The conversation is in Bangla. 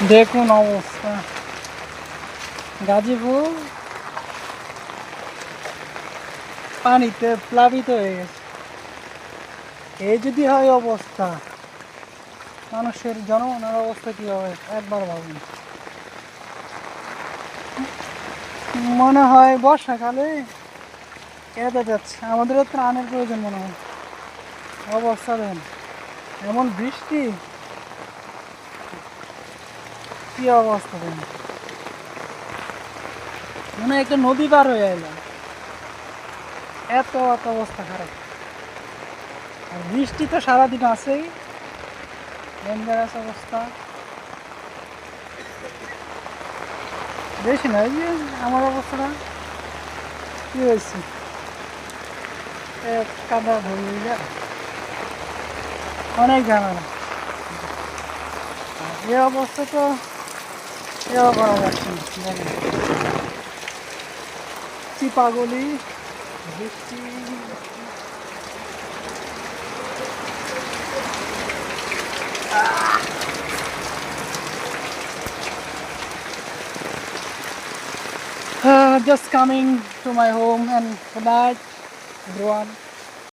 দেখুন অবস্থা, গাজীপুর পানিতে প্লাবিত হয়ে গেছে। এই যদি হয় অবস্থা, মানুষের জনগণের অবস্থা কি হবে একবার ভাবুন। মনে হয় বর্ষাকালে কেঁদে যাচ্ছে, আমাদেরও ত্রাণের প্রয়োজন মনে হয়। অবস্থা দেন, এমন বৃষ্টি, কি অবস্থা দেন, মনে হয় একটা নদী পার হয়ে এলাম, এত এত অবস্থা খারাপ। আর বৃষ্টি তো সারাদিন আছেই, ডেঞ্জারাস অবস্থা। বেশি না, এই যে আমার অবস্থাটা কি হয়েছে, কাদা ধরে যায়, অনেক ঝামেলা। এই অবস্থা তো এও করা যাচ্ছে না, দেখেন চিপাগলি বৃষ্টি। Just coming to my home, and good night everyone.